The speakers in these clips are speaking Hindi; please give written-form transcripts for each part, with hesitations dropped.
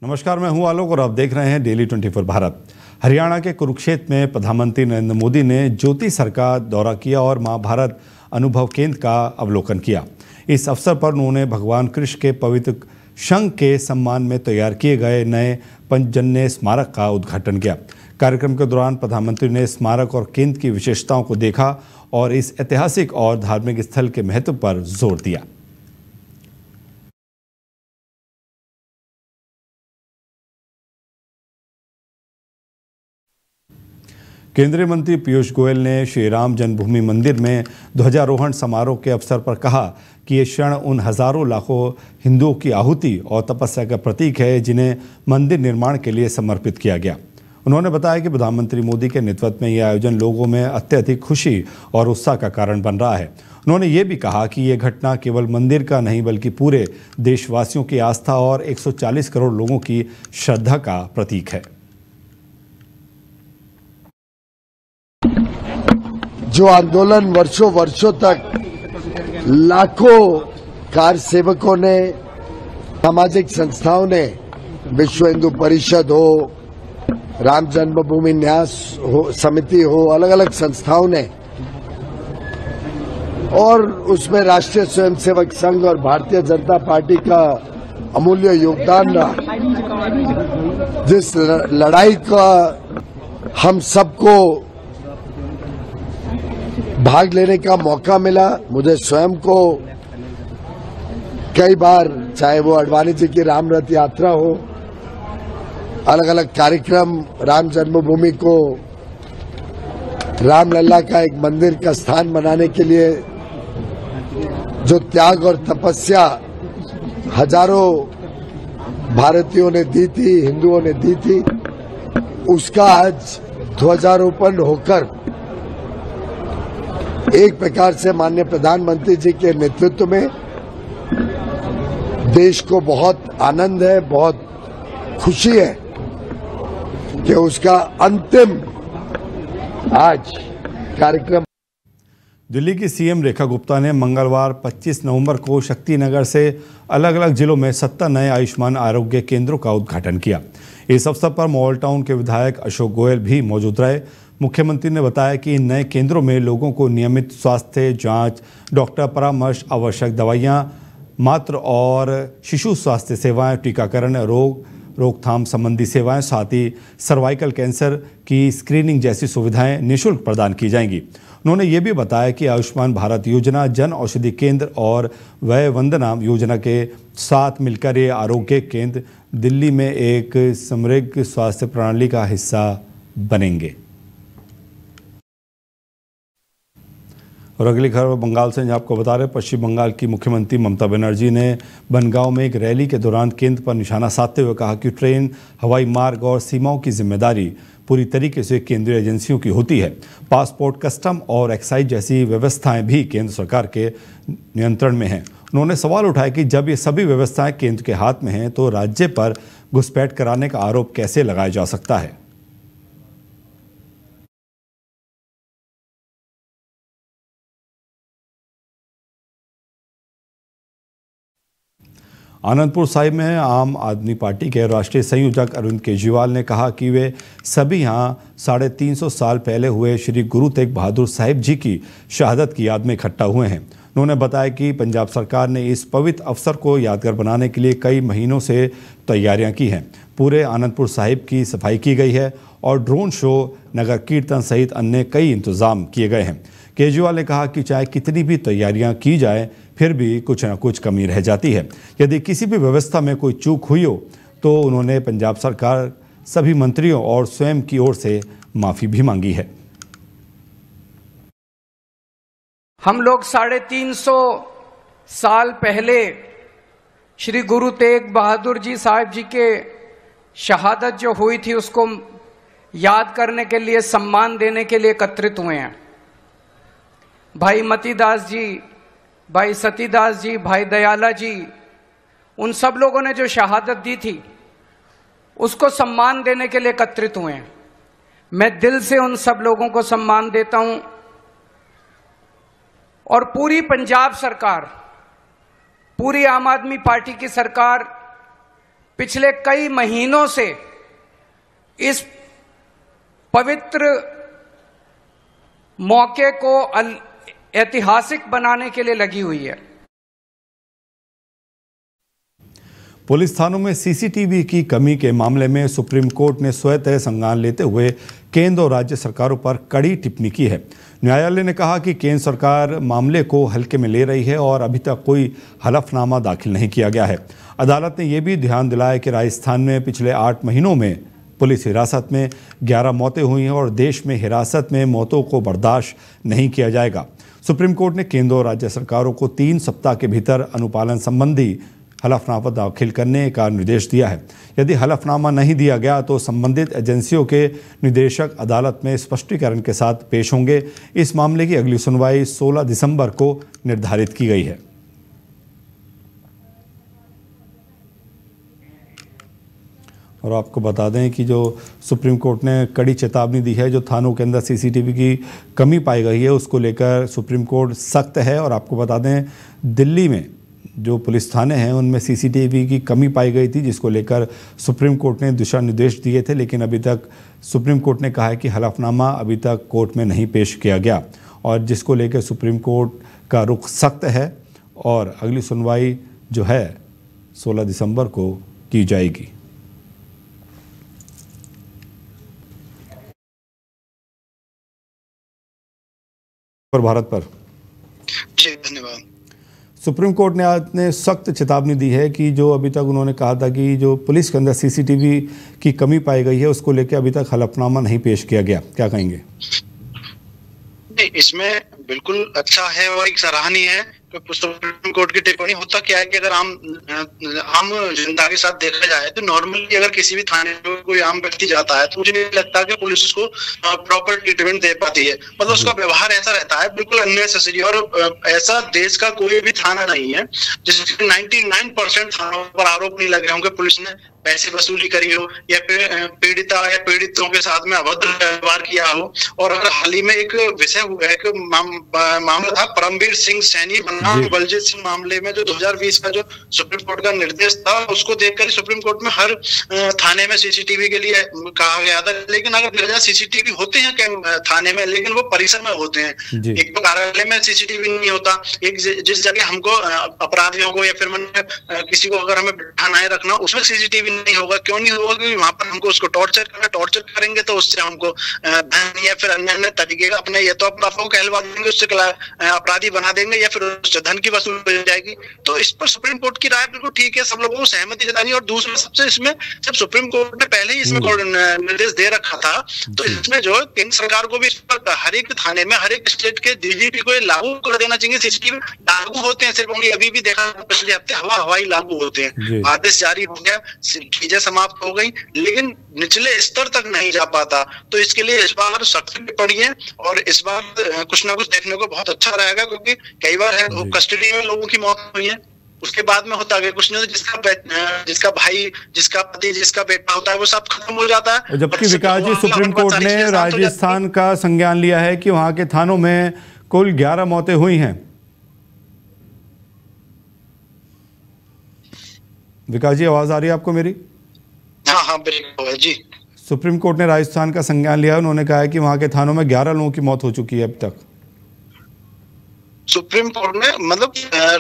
नमस्कार, मैं हूं आलोक और आप देख रहे हैं डेली 24 भारत। हरियाणा के कुरुक्षेत्र में प्रधानमंत्री नरेंद्र मोदी ने ज्योति सर का दौरा किया और महाभारत अनुभव केंद्र का अवलोकन किया। इस अवसर पर उन्होंने भगवान कृष्ण के पवित्र शंख के सम्मान में तैयार किए गए नए पंचजन्य स्मारक का उद्घाटन किया। कार्यक्रम के दौरान प्रधानमंत्री ने स्मारक और केंद्र की विशेषताओं को देखा और इस ऐतिहासिक और धार्मिक स्थल के महत्व पर जोर दिया। केंद्रीय मंत्री पीयूष गोयल ने श्री राम जन्मभूमि मंदिर में ध्वजारोहण समारोह के अवसर पर कहा कि ये क्षण उन हजारों लाखों हिंदुओं की आहुति और तपस्या का प्रतीक है जिन्हें मंदिर निर्माण के लिए समर्पित किया गया। उन्होंने बताया कि प्रधानमंत्री मोदी के नेतृत्व में यह आयोजन लोगों में अत्यधिक खुशी और उत्साह का कारण बन रहा है। उन्होंने ये भी कहा कि ये घटना केवल मंदिर का नहीं बल्कि पूरे देशवासियों की आस्था और 140 करोड़ लोगों की श्रद्धा का प्रतीक है। जो आंदोलन वर्षों तक लाखों कार सेवकों ने, सामाजिक संस्थाओं ने, विश्व हिंदू परिषद हो, राम जन्मभूमि न्यास हो समिति हो, अलग अलग संस्थाओं ने, और उसमें राष्ट्रीय स्वयंसेवक संघ और भारतीय जनता पार्टी का अमूल्य योगदान रहा। जिस लड़ाई का हम सबको भाग लेने का मौका मिला, मुझे स्वयं को कई बार, चाहे वो अडवाणी जी की राम रथ यात्रा हो, अलग अलग कार्यक्रम, राम जन्मभूमि को रामलला का एक मंदिर का स्थान बनाने के लिए जो त्याग और तपस्या हजारों भारतीयों ने दी थी, हिंदुओं ने दी थी, उसका आज ध्वजारोपण होकर एक प्रकार से माननीय प्रधानमंत्री जी के नेतृत्व में देश को बहुत आनंद है, बहुत खुशी है कि उसका अंतिम आज कार्यक्रम। दिल्ली की सीएम रेखा गुप्ता ने मंगलवार 25 नवंबर को शक्तिनगर से अलग अलग जिलों में 70 नए आयुष्मान आरोग्य केंद्रों का उद्घाटन किया। इस अवसर पर मॉल टाउन के विधायक अशोक गोयल भी मौजूद रहे। मुख्यमंत्री ने बताया कि इन नए केंद्रों में लोगों को नियमित स्वास्थ्य जांच, डॉक्टर परामर्श, आवश्यक दवाइयां, मातृ और शिशु स्वास्थ्य सेवाएं, टीकाकरण, रोकथाम संबंधी सेवाएं, साथ ही सर्वाइकल कैंसर की स्क्रीनिंग जैसी सुविधाएं निःशुल्क प्रदान की जाएंगी। उन्होंने ये भी बताया कि आयुष्मान भारत योजना, जन औषधि केंद्र और वय वंदना योजना के साथ मिलकर ये आरोग्य केंद्र दिल्ली में एक समृद्ध स्वास्थ्य प्रणाली का हिस्सा बनेंगे। और अगली खबर बंगाल से, जहां आपको बता रहे पश्चिम बंगाल की मुख्यमंत्री ममता बनर्जी ने बनगांव में एक रैली के दौरान केंद्र पर निशाना साधते हुए कहा कि ट्रेन, हवाई मार्ग और सीमाओं की जिम्मेदारी पूरी तरीके से केंद्रीय एजेंसियों की होती है। पासपोर्ट, कस्टम और एक्साइज जैसी व्यवस्थाएं भी केंद्र सरकार के नियंत्रण में हैं। उन्होंने सवाल उठाया कि जब ये सभी व्यवस्थाएं केंद्र के हाथ में हैं तो राज्य पर घुसपैठ कराने का आरोप कैसे लगाया जा सकता है। आनंदपुर साहिब में आम आदमी पार्टी के राष्ट्रीय संयोजक अरविंद केजरीवाल ने कहा कि वे सभी यहां 350 साल पहले हुए श्री गुरु तेग बहादुर साहिब जी की शहादत की याद में इकट्ठा हुए हैं। उन्होंने बताया कि पंजाब सरकार ने इस पवित्र अवसर को यादगार बनाने के लिए कई महीनों से तैयारियां की हैं। पूरे आनंदपुर साहिब की सफाई की गई है और ड्रोन शो, नगर कीर्तन सहित अन्य कई इंतजाम किए गए हैं। केजरीवाल ने कहा कि चाहे कितनी भी तैयारियां की जाए, फिर भी कुछ न कुछ कमी रह जाती है। यदि किसी भी व्यवस्था में कोई चूक हुई हो तो उन्होंने पंजाब सरकार, सभी मंत्रियों और स्वयं की ओर से माफी भी मांगी है। हम लोग 350 साल पहले श्री गुरु तेग बहादुर जी साहिब जी के शहादत जो हुई थी उसको याद करने के लिए, सम्मान देने के लिए एकत्रित हुए हैं। भाई मतीदास जी, भाई सतीदास जी, भाई दयाला जी, उन सब लोगों ने जो शहादत दी थी उसको सम्मान देने के लिए एकत्रित हुए हैं। मैं दिल से उन सब लोगों को सम्मान देता हूं और पूरी पंजाब सरकार, पूरी आम आदमी पार्टी की सरकार पिछले कई महीनों से इस पवित्र मौके को ऐतिहासिक बनाने के लिए लगी हुई है। पुलिस थानों में सीसीटीवी की कमी के मामले में सुप्रीम कोर्ट ने स्वतः संज्ञान लेते हुए केंद्र और राज्य सरकारों पर कड़ी टिप्पणी की है। न्यायालय ने कहा कि केंद्र सरकार मामले को हल्के में ले रही है और अभी तक कोई हलफनामा दाखिल नहीं किया गया है। अदालत ने यह भी ध्यान दिलाया कि राजस्थान में पिछले 8 महीनों में पुलिस हिरासत में 11 मौतें हुई हैं और देश में हिरासत में मौतों को बर्दाश्त नहीं किया जाएगा। सुप्रीम कोर्ट ने केंद्र और राज्य सरकारों को 3 सप्ताह के भीतर अनुपालन संबंधी हलफनामा दाखिल करने का निर्देश दिया है। यदि हलफनामा नहीं दिया गया तो संबंधित एजेंसियों के निदेशक अदालत में स्पष्टीकरण के साथ पेश होंगे। इस मामले की अगली सुनवाई 16 दिसंबर को निर्धारित की गई है। और आपको बता दें कि जो सुप्रीम कोर्ट ने कड़ी चेतावनी दी है, जो थानों के अंदर सीसीटीवी की कमी पाई गई है उसको लेकर सुप्रीम कोर्ट सख्त है। और आपको बता दें दिल्ली में जो पुलिस थाने हैं उनमें सीसीटीवी की कमी पाई गई थी, जिसको लेकर सुप्रीम कोर्ट ने दिशा निर्देश दिए थे, लेकिन अभी तक सुप्रीम कोर्ट ने कहा है कि हलफनामा अभी तक कोर्ट में नहीं पेश किया गया और जिसको लेकर सुप्रीम कोर्ट का रुख सख्त है और अगली सुनवाई जो है 16 दिसंबर को की जाएगी। भारत पर जी धन्यवाद। सुप्रीम कोर्ट ने सख्त चेतावनी दी है कि जो अभी तक उन्होंने कहा था कि जो पुलिस के अंदर सीसीटीवी की कमी पाई गई है उसको लेकर अभी तक हलफनामा नहीं पेश किया गया। क्या कहेंगे? नहीं, इसमें बिल्कुल अच्छा है और एक सराहनीय है। सुप्रीम कोर्ट की टिप्पणी होता क्या है कि अगर आम जनता के साथ देखा जाए तो नॉर्मली अगर किसी भी थाने में कोई आम व्यक्ति जाता है तो मुझे नहीं लगता कि पुलिस उसको प्रॉपर ट्रीटमेंट दे पाती है। मतलब उसका व्यवहार ऐसा रहता है बिल्कुल अननेसेसरी। और ऐसा देश का कोई भी थाना नहीं है जिसके 99% थानों पर आरोप नहीं लगे होंगे पुलिस ने पैसे वसूली करी हो या पीड़िता या पीड़ितों के साथ में अभद्र व्यवहार किया हो। और अगर हाल ही में एक विषय हुआ है कि मामला था परमवीर सिंह सैनी बनाम बलजीत सिंह मामले में जो 2020 का जो सुप्रीम कोर्ट का निर्देश था उसको देखकर सुप्रीम कोर्ट में हर थाने में सीसीटीवी के लिए कहा गया था। लेकिन अगर देखा जाए सीसीटीवी होते हैं थाने में, लेकिन वो परिसर में होते हैं। एक तो कार्यालय में सीसीटीवी नहीं होता। एक जिस जगह हमको अपराधियों को या फिर किसी को अगर हमें बिठाना है रखना उसमें सीसीटीवी नहीं होगा। क्यों नहीं होगा? क्योंकि वहां पर हमको उसको टॉर्चर करेंगे तो उससे हमको धन या फिर अन्य तरीके का अपने या तो अपना आपको कहलवा देंगे, उससे अपराधी बना देंगे या फिर उससे धन की वसूली हो जाएगी। तो इस पर सुप्रीम कोर्ट की राय बिल्कुल ठीक है, सब लोगों को सहमति जतानी। और दूसरा सबसे इसमें जब सुप्रीम कोर्ट ने पहले ही इसमें निर्देश दे रखा था तो इसमें जो केंद्र सरकार को भी इस पर हर एक थाने में हर एक स्टेट के डीजीपी को लागू कर देना चाहिए। सीसीटीवी लागू होते हैं सिर्फ अभी भी देखा पिछले हफ्ते हवाई लागू होते हैं। आदेश जारी हो गया, चीजें समाप्त हो गई, लेकिन निचले स्तर तक नहीं जा पाता। तो इसके लिए इस बार सख्त टिप्पणी है और इस बार कुछ ना कुछ देखने को बहुत अच्छा रहेगा। क्योंकि कई बार है कस्टडी में लोगों की मौत हुई है, उसके बाद में होता है कुछ नहीं, जिसका भाई, जिसका पति, जिसका बेटा होता है वो सब खत्म हो जाता है। जबकि विकास जी सुप्रीम कोर्ट ने राजस्थान का संज्ञान लिया है कि वहां के थानों में कुल 11 मौतें हुई हैं। विकास जी आवाज आ रही है आपको मेरी? हाँ बिल्कुल जी। सुप्रीम कोर्ट ने राजस्थान का संज्ञान लिया। उन्होंने कहा है कि वहां के थानों में 11 लोगों की मौत हो चुकी है अब तक। सुप्रीम कोर्ट ने मतलब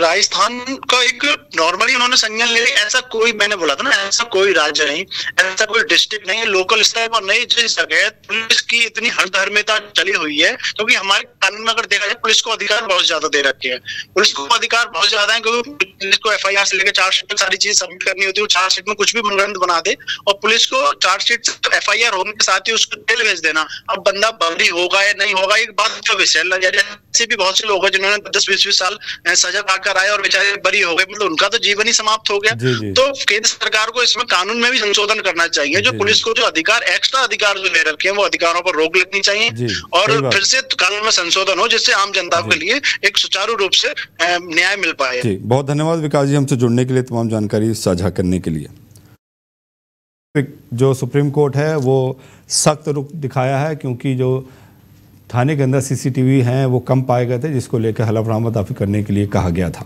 राजस्थान का एक नॉर्मली उन्होंने संज्ञान ले लिया। ऐसा कोई, मैंने बोला था ना, ऐसा कोई राज्य नहीं, ऐसा कोई डिस्ट्रिक्ट नहीं है, लोकल स्तर पर नहीं जिस जगह पुलिस की इतनी हरधर्मिता चली हुई है। क्योंकि हमारे कानून में अगर देखा जाए पुलिस को अधिकार बहुत ज्यादा दे रखे हैं। पुलिस को अधिकार बहुत ज्यादा है क्योंकि पुलिस को एफआईआर से लेकर चार्जशीट तक सारी चीज सबमिट करनी होती है। चार्जशीट में कुछ भी मनगढ़ंत बना दे और पुलिस को चार्जशीट एफआईआर होने के साथ ही उसको जेल भेज देना। अब बंदा बरी होगा या नहीं होगा एक बात का विषय लग जाए। ऐसे भी बहुत से लोग हैं जिन्होंने 10-20 साल सजा पाकर आए और बेचारे बरी हो गए, मतलब उनका तो जीवन ही समाप्त हो गया। तो केंद्र सरकार को इसमें कानून में भी संशोधन करना चाहिए। जो पुलिस को जो अधिकार, एक्स्ट्रा अधिकार जो ले रखे हैं वो अधिकारों पर रोक लगनी चाहिए और फिर से कानून में संशोधन हो जिससे आम जनता के लिए एक सुचारू रूप से न्याय मिल पाए। जी बहुत धन्यवाद विकास जी हमसे जुड़ने के लिए, तमाम जानकारी साझा करने के लिए। जो सुप्रीम कोर्ट है वो सख्त रुख दिखाया है क्योंकि जो थाने के अंदर सीसीटीवी हैं वो कम पाए गए थे, जिसको लेकर हलफनामा दाखिल करने के लिए कहा गया था।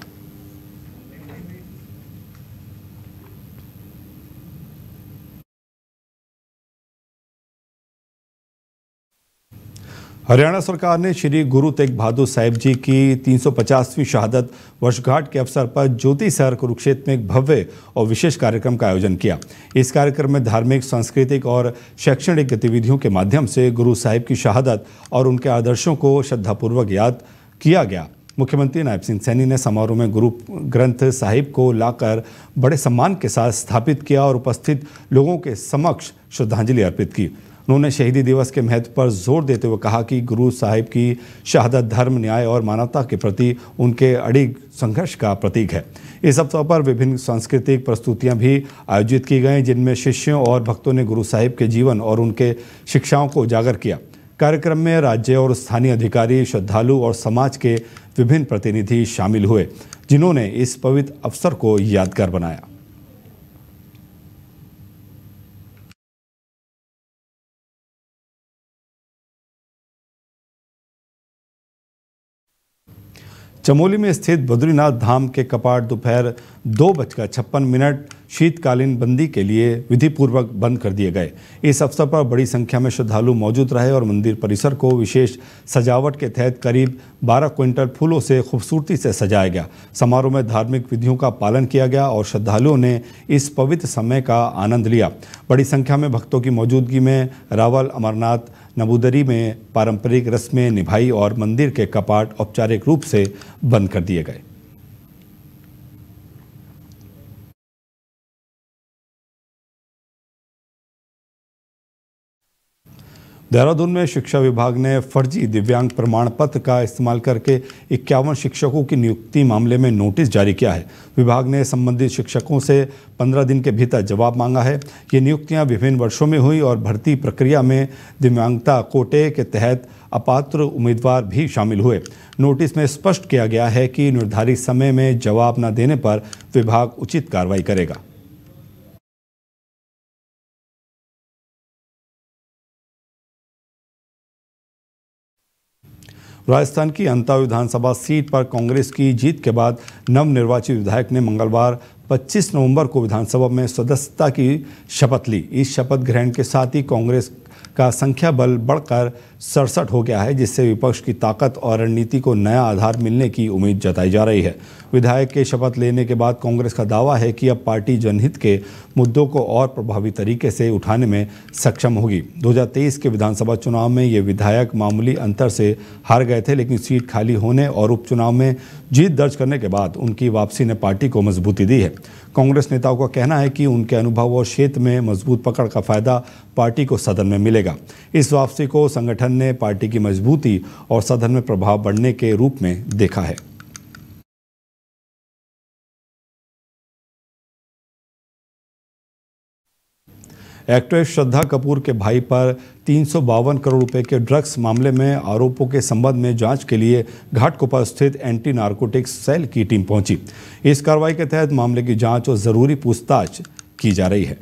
हरियाणा सरकार ने श्री गुरु तेग बहादुर साहिब जी की 350वीं शहादत वर्षगांठ के अवसर पर ज्योति शहर कुरुक्षेत्र में एक भव्य और विशेष कार्यक्रम का आयोजन किया। इस कार्यक्रम में धार्मिक, सांस्कृतिक और शैक्षणिक गतिविधियों के माध्यम से गुरु साहिब की शहादत और उनके आदर्शों को श्रद्धापूर्वक याद किया गया। मुख्यमंत्री नायब सिंह सैनी ने समारोह में गुरु ग्रंथ साहिब को लाकर बड़े सम्मान के साथ स्थापित किया और उपस्थित लोगों के समक्ष श्रद्धांजलि अर्पित की। उन्होंने शहीदी दिवस के महत्व पर जोर देते हुए कहा कि गुरु साहिब की शहादत धर्म, न्याय और मानवता के प्रति उनके अडिग संघर्ष का प्रतीक है। इस अवसर पर विभिन्न सांस्कृतिक प्रस्तुतियां भी आयोजित की गई, जिनमें शिष्यों और भक्तों ने गुरु साहिब के जीवन और उनके शिक्षाओं को उजागर किया। कार्यक्रम में राज्य और स्थानीय अधिकारी, श्रद्धालु और समाज के विभिन्न प्रतिनिधि शामिल हुए, जिन्होंने इस पवित्र अवसर को यादगार बनाया। चमोली में स्थित बद्रीनाथ धाम के कपाट दोपहर 2:56 शीतकालीन बंदी के लिए विधिपूर्वक बंद कर दिए गए। इस अवसर पर बड़ी संख्या में श्रद्धालु मौजूद रहे और मंदिर परिसर को विशेष सजावट के तहत करीब 12 क्विंटल फूलों से खूबसूरती से सजाया गया। समारोह में धार्मिक विधियों का पालन किया गया और श्रद्धालुओं ने इस पवित्र समय का आनंद लिया। बड़ी संख्या में भक्तों की मौजूदगी में रावल, अमरनाथ, नबूदरी में पारंपरिक रस्में निभाई और मंदिर के कपाट औपचारिक रूप से बंद कर दिए गए। देहरादून में शिक्षा विभाग ने फर्जी दिव्यांग प्रमाण पत्र का इस्तेमाल करके 51 शिक्षकों की नियुक्ति मामले में नोटिस जारी किया है। विभाग ने संबंधित शिक्षकों से 15 दिन के भीतर जवाब मांगा है। ये नियुक्तियां विभिन्न वर्षों में हुई और भर्ती प्रक्रिया में दिव्यांगता कोटे के तहत अपात्र उम्मीदवार भी शामिल हुए। नोटिस में स्पष्ट किया गया है कि निर्धारित समय में जवाब न देने पर विभाग उचित कार्रवाई करेगा। राजस्थान की अंता विधानसभा सीट पर कांग्रेस की जीत के बाद नवनिर्वाचित विधायक ने मंगलवार 25 नवंबर को विधानसभा में सदस्यता की शपथ ली। इस शपथ ग्रहण के साथ ही कांग्रेस का संख्या बल बढ़कर 67 हो गया है, जिससे विपक्ष की ताकत और रणनीति को नया आधार मिलने की उम्मीद जताई जा रही है। विधायक के शपथ लेने के बाद कांग्रेस का दावा है कि अब पार्टी जनहित के मुद्दों को और प्रभावी तरीके से उठाने में सक्षम होगी। 2023 के विधानसभा चुनाव में ये विधायक मामूली अंतर से हार गए थे, लेकिन सीट खाली होने और उपचुनाव में जीत दर्ज करने के बाद उनकी वापसी ने पार्टी को मजबूती दी है। कांग्रेस नेताओं का कहना है कि उनके अनुभव और क्षेत्र में मजबूत पकड़ का फायदा पार्टी को सदन में मिलेगा। इस वापसी को संगठन ने पार्टी की मजबूती और सदन में प्रभाव बढ़ने के रूप में देखा है। एक्ट्रेस श्रद्धा कपूर के भाई पर 352 करोड़ रुपए के ड्रग्स मामले में आरोपों के संबंध में जांच के लिए घाटकोपर स्थित एंटी नारकोटिक्स सेल की टीम पहुंची। इस कार्रवाई के तहत मामले की जांच और जरूरी पूछताछ की जा रही है।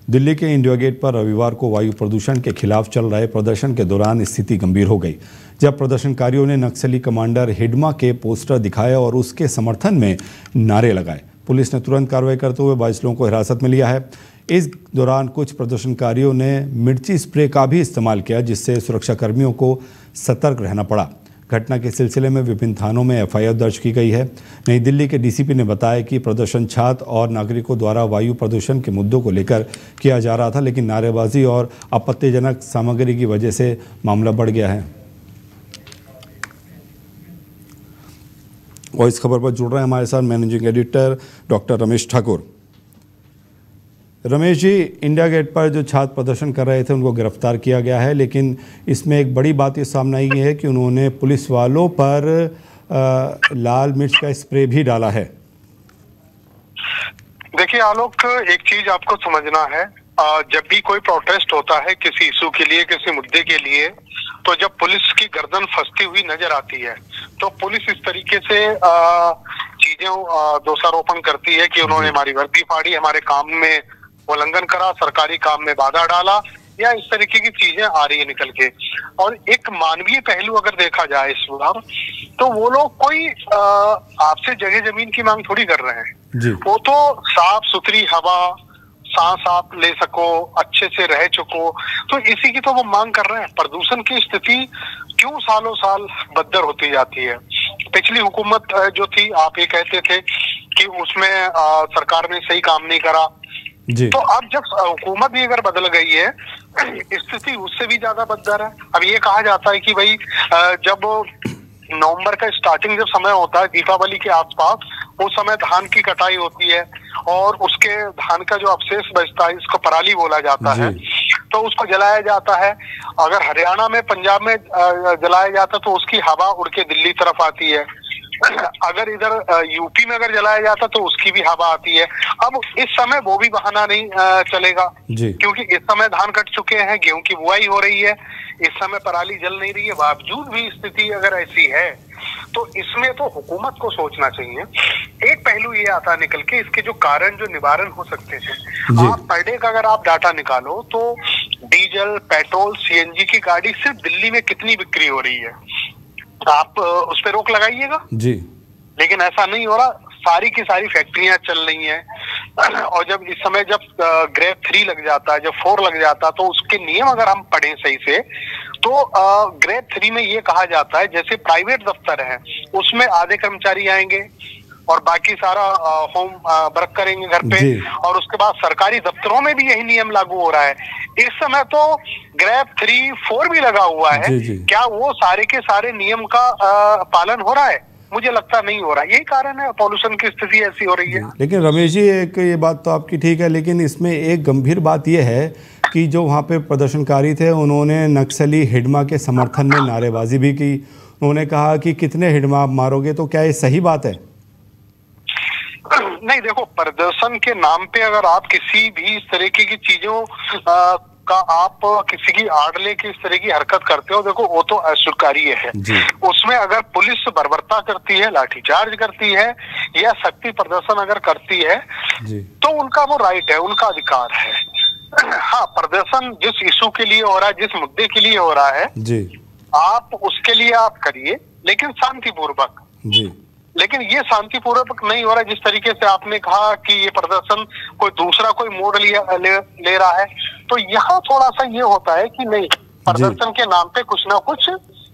दिल्ली के इंडिया गेट पर रविवार को वायु प्रदूषण के खिलाफ चल रहे प्रदर्शन के दौरान स्थिति गंभीर हो गई, जब प्रदर्शनकारियों ने नक्सली कमांडर हिडमा के पोस्टर दिखाए और उसके समर्थन में नारे लगाए। पुलिस ने तुरंत कार्रवाई करते हुए 22 लोगों को हिरासत में लिया है। इस दौरान कुछ प्रदर्शनकारियों ने मिर्ची स्प्रे का भी इस्तेमाल किया, जिससे सुरक्षाकर्मियों को सतर्क रहना पड़ा। घटना के सिलसिले में विभिन्न थानों में एफआईआर दर्ज की गई है। नई दिल्ली के डीसीपी ने बताया कि प्रदर्शन छात्र और नागरिकों द्वारा वायु प्रदूषण के मुद्दों को लेकर किया जा रहा था, लेकिन नारेबाजी और आपत्तिजनक सामग्री की वजह से मामला बढ़ गया है। और इस खबर पर जुड़ रहे हैं हमारे साथ managing editor doctor Ramesh Thakur. Ramesh ji, India Gate पर जो छात्र प्रदर्शन कर रहे थे उनको गिरफ्तार किया गया है, लेकिन इसमें एक बड़ी बात ये सामने आई है कि उन्होंने पुलिस वालों पर लाल मिर्च का स्प्रे भी डाला है। देखिए आलोक, एक चीज आपको समझना है, जब भी कोई प्रोटेस्ट होता है किसी इशू के लिए, किसी मुद्दे के लिए, तो जब पुलिस की गर्दन फंसती हुई नजर आती है तो पुलिस इस तरीके से चीजें दोषारोपण करती है कि उन्होंने हमारी वर्दी फाड़ी, हमारे काम में उल्लंघन करा, सरकारी काम में बाधा डाला, या इस तरीके की चीजें आ रही है निकल के। और एक मानवीय पहलू अगर देखा जाए इस बार, तो वो लोग कोई आपसे जगह जमीन की मांग थोड़ी कर रहे हैं जी। वो तो साफ सुथरी हवा, सांस आप ले सको, अच्छे से रह चुको, तो इसी की तो वो मांग कर रहे हैं। प्रदूषण की स्थिति क्यों सालों साल बदतर होती जाती है? पिछली हुकूमत जो थी, आप ये कहते थे कि उसमें सरकार ने सही काम नहीं करा जी। तो अब जब हुकूमत भी अगर बदल गई है, स्थिति उससे भी ज्यादा बदतर है। अब ये कहा जाता है कि भाई जब नवंबर का स्टार्टिंग जब समय होता है दीपावली के आसपास, उस समय धान की कटाई होती है और उसके धान का जो अवशेष बचता है, इसको पराली बोला जाता है, तो उसको जलाया जाता है। अगर हरियाणा में, पंजाब में जलाया जाता है तो उसकी हवा उड़ के दिल्ली तरफ आती है। अगर इधर यूपी में अगर जलाया जाता तो उसकी भी हवा आती है। अब इस समय वो भी बहाना नहीं चलेगा क्योंकि इस समय धान कट चुके हैं, गेहूं की बुआई हो रही है, इस समय पराली जल नहीं रही है। बावजूद भी स्थिति अगर ऐसी है तो इसमें तो हुकूमत को सोचना चाहिए। एक पहलू ये आता निकल के, इसके जो कारण, जो निवारण हो सकते हैं। आप पर डे का अगर आप डाटा निकालो तो डीजल, पेट्रोल, सीएनजी की गाड़ी सिर्फ दिल्ली में कितनी बिक्री हो रही है, आप उस पर रोक लगाइएगा जी। लेकिन ऐसा नहीं हो रहा। सारी की सारी फैक्ट्रियां चल रही हैं और जब इस समय जब ग्रेड 3 लग जाता है, जब 4 लग जाता है, तो उसके नियम अगर हम पढ़ें सही से तो ग्रेड 3 में ये कहा जाता है जैसे प्राइवेट दफ्तर है उसमें आधे कर्मचारी आएंगे और बाकी सारा होम वर्क करेंगे घर पे, और उसके बाद सरकारी दफ्तरों में भी यही नियम लागू हो रहा है। इस समय तो ग्रेड 3, 4 भी लगा हुआ है। क्या वो सारे के सारे नियम का पालन हो रहा है? मुझे लगता नहीं हो रहा। यही कारण है पॉल्यूशन की स्थिति ऐसी हो रही है। लेकिन रमेश जी, एक ये बात तो आपकी ठीक है, लेकिन इसमें एक गंभीर बात यह है कि जो वहाँ पे प्रदर्शनकारी थे उन्होंने नक्सली हिडमा के समर्थन में नारेबाजी भी की। उन्होंने कहा कि कितने हिडमा आप मारोगे, तो क्या ये सही बात है? नहीं, देखो, प्रदर्शन के नाम पे अगर आप किसी भी इस तरीके की चीजों का आप किसी की आड़ लेके इस तरह की हरकत करते हो, देखो वो तो अस्वीकार्य है। उसमें अगर पुलिस बर्बरता करती है, लाठीचार्ज करती है या शक्ति प्रदर्शन अगर करती है तो उनका वो राइट है, उनका अधिकार है। हाँ, प्रदर्शन जिस इशू के लिए हो रहा है, जिस मुद्दे के लिए हो रहा है आप उसके लिए आप करिए, लेकिन शांतिपूर्वक। लेकिन ये शांतिपूर्वक नहीं हो रहा जिस तरीके से आपने कहा कि ये प्रदर्शन कोई दूसरा कोई मोड़ ले रहा है। तो यहाँ थोड़ा सा ये होता है कि नहीं, प्रदर्शन के नाम पे कुछ ना कुछ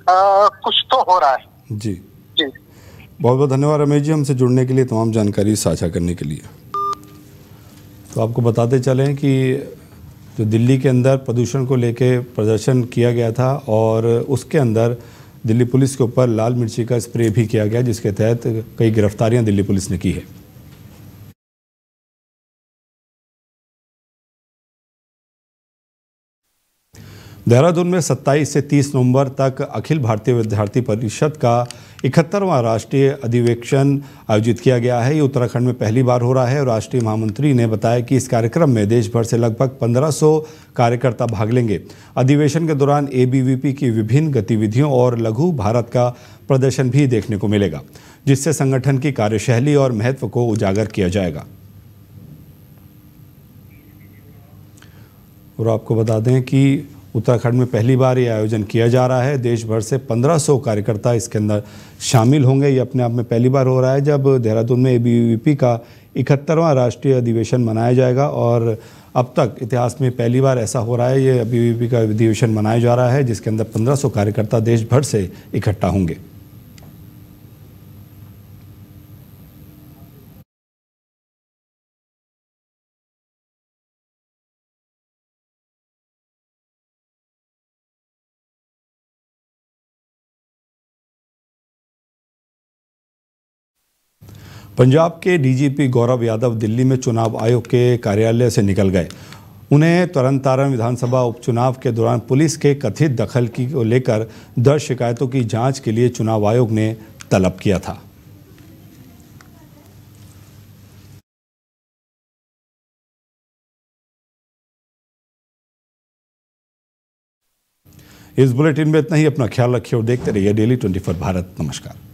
कुछ तो हो रहा है। जी। बहुत बहुत धन्यवाद रमेश जी, हमसे जुड़ने के लिए, तमाम जानकारी साझा करने के लिए। तो आपको बताते चलें कि जो दिल्ली के अंदर प्रदूषण को लेके प्रदर्शन किया गया था और उसके अंदर दिल्ली पुलिस के ऊपर लाल मिर्ची का स्प्रे भी किया गया, जिसके तहत कई गिरफ्तारियां दिल्ली पुलिस ने की है। देहरादून में 27 से 30 नवंबर तक अखिल भारतीय विद्यार्थी परिषद का 71वां राष्ट्रीय अधिवेशन आयोजित किया गया है। ये उत्तराखंड में पहली बार हो रहा है और राष्ट्रीय महामंत्री ने बताया कि इस कार्यक्रम में देश भर से लगभग 1500 कार्यकर्ता भाग लेंगे। अधिवेशन के दौरान एबीवीपी की विभिन्न गतिविधियों और लघु भारत का प्रदर्शन भी देखने को मिलेगा, जिससे संगठन की कार्यशैली और महत्व को उजागर किया जाएगा। और आपको बता दें कि उत्तराखंड में पहली बार ये आयोजन किया जा रहा है। देश भर से 1500 कार्यकर्ता इसके अंदर शामिल होंगे। ये अपने आप में पहली बार हो रहा है जब देहरादून में एबीवीपी का 71वां राष्ट्रीय अधिवेशन मनाया जाएगा, और अब तक इतिहास में पहली बार ऐसा हो रहा है। ये एबीवीपी का अधिवेशन मनाया जा रहा है जिसके अंदर 1500 कार्यकर्ता देश भर से इकट्ठा होंगे। पंजाब के डीजीपी गौरव यादव दिल्ली में चुनाव आयोग के कार्यालय से निकल गए। उन्हें तरनतारन विधानसभा उपचुनाव के दौरान पुलिस के कथित दखल को लेकर दर्ज शिकायतों की जांच के लिए चुनाव आयोग ने तलब किया था। इस बुलेटिन में इतना ही। अपना ख्याल रखिए और देखते रहिए डेली 24 भारत। नमस्कार।